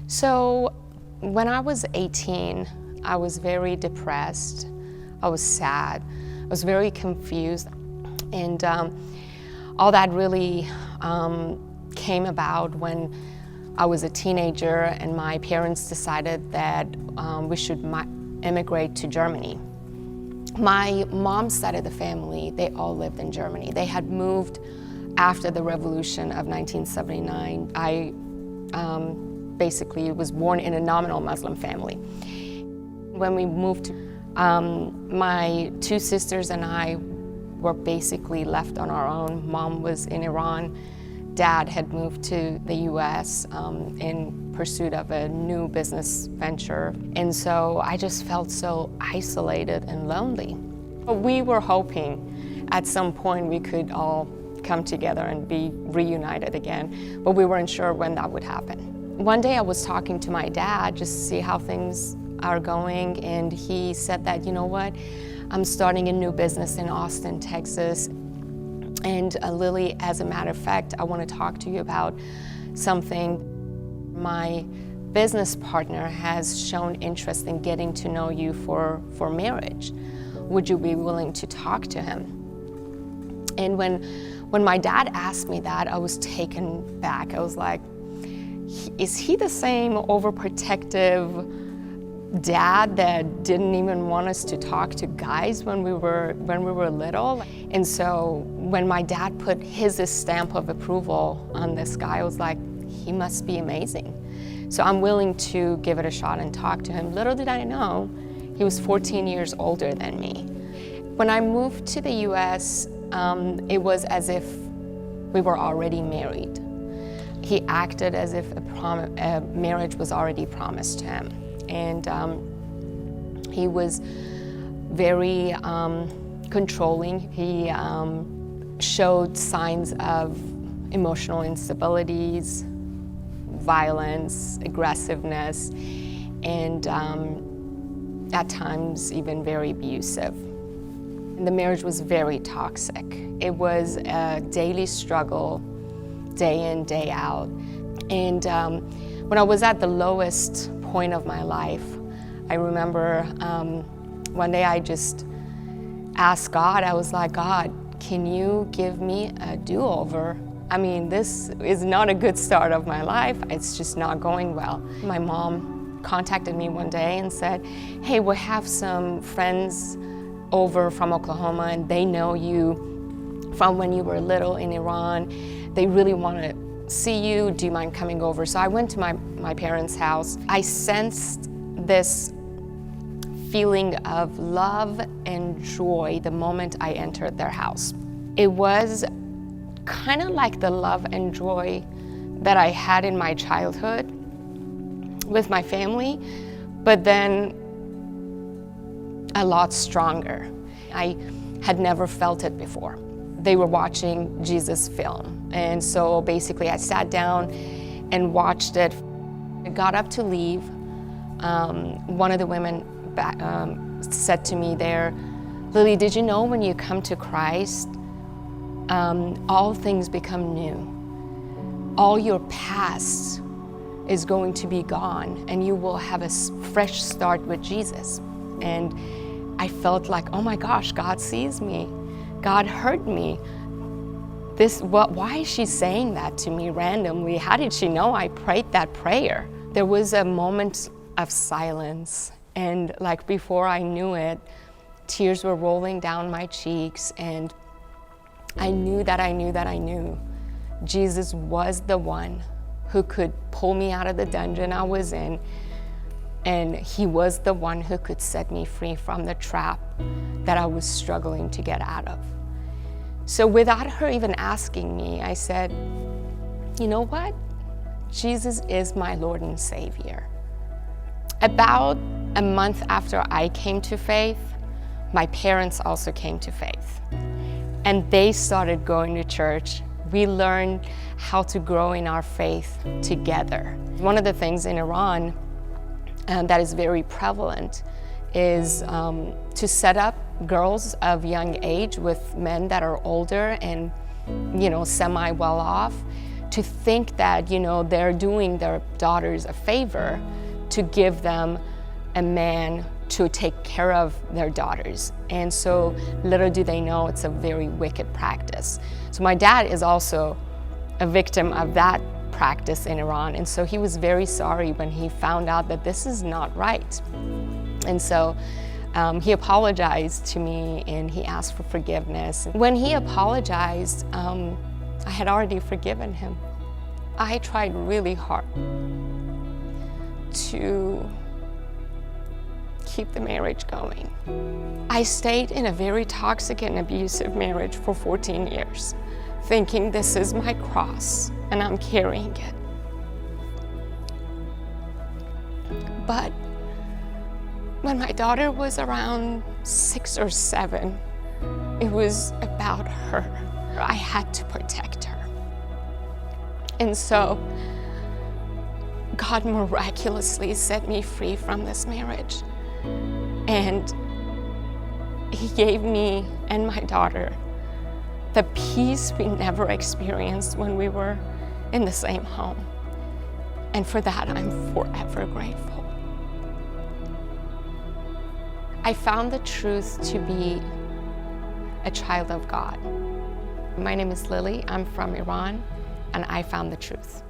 So when I was 18, I was very depressed. I was sad. I was very confused. And all that really came about when I was a teenager and my parents decided that we should immigrate to Germany. My mom's side of the family, they all lived in Germany. They had moved after the revolution of 1979. I basically was born in a nominal Muslim family. When we moved, my two sisters and I were basically left on our own. Mom was in Iran. Dad had moved to the US in pursuit of a new business venture. And so I just felt so isolated and lonely. But we were hoping at some point we could all come together and be reunited again, but we weren't sure when that would happen. One day I was talking to my dad just to see how things are going, and he said that, you know what, I'm starting a new business in Austin, Texas. And Lily, as a matter of fact, I want to talk to you about something. My business partner has shown interest in getting to know you for marriage. Would you be willing to talk to him? And when my dad asked me that, I was taken back. I was like, is he the same overprotective dad that didn't even want us to talk to guys when we were little? And so when my dad put his stamp of approval on this guy, I was like, he must be amazing. So I'm willing to give it a shot and talk to him. Little did I know, he was 14 years older than me. When I moved to the US, it was as if we were already married. He acted as if a marriage was already promised to him. And he was very controlling. He showed signs of emotional instabilities, violence, aggressiveness, and at times even very abusive. And the marriage was very toxic. It was a daily struggle, day in, day out. And when I was at the lowest point of my life, I remember one day I just asked God, I was like, God, can you give me a do-over? I mean, this is not a good start of my life. It's just not going well. My mom contacted me one day and said, hey, we have some friends over from Oklahoma and they know you from when you were little in Iran. They really want to see you. Do you mind coming over? So I went to my parents' house. I sensed this feeling of love and joy the moment I entered their house. It was kind of like the love and joy that I had in my childhood with my family, but then a lot stronger. I had never felt it before. They were watching Jesus film, and so basically I sat down and watched it. I got up to leave. One of the women said to me there, Lily, did you know when you come to Christ, all things become new. All your past is going to be gone and you will have a fresh start with Jesus. And I felt like, oh my gosh, God sees me. God heard me. Why is she saying that to me randomly? How did she know I prayed that prayer? There was a moment of silence, and like before I knew it, tears were rolling down my cheeks, and I knew that I knew Jesus was the one who could pull me out of the dungeon I was in, and he was the one who could set me free from the trap that I was struggling to get out of. So without her even asking me, I said, you know what? Jesus is my Lord and Savior. About a month after I came to faith, my parents also came to faith. And they started going to church. We learned how to grow in our faith together. One of the things in Iran that is very prevalent is to set up girls of young age with men that are older and, semi well off, to think that, they're doing their daughters a favor to give them a man to take care of their daughters. And so little do they know it's a very wicked practice. So my dad is also a victim of that practice in Iran. And so he was very sorry when he found out that this is not right. And so he apologized to me and he asked for forgiveness. When he apologized, I had already forgiven him. I tried really hard to keep the marriage going. I stayed in a very toxic and abusive marriage for 14 years, thinking this is my cross and I'm carrying it. But when my daughter was around 6 or 7, it was about her. I had to protect her. And so God miraculously set me free from this marriage. And He gave me and my daughter the peace we never experienced when we were in the same home. And for that, I'm forever grateful. I found the truth to be a child of God. My name is Lilly. I'm from Iran, and I found the truth.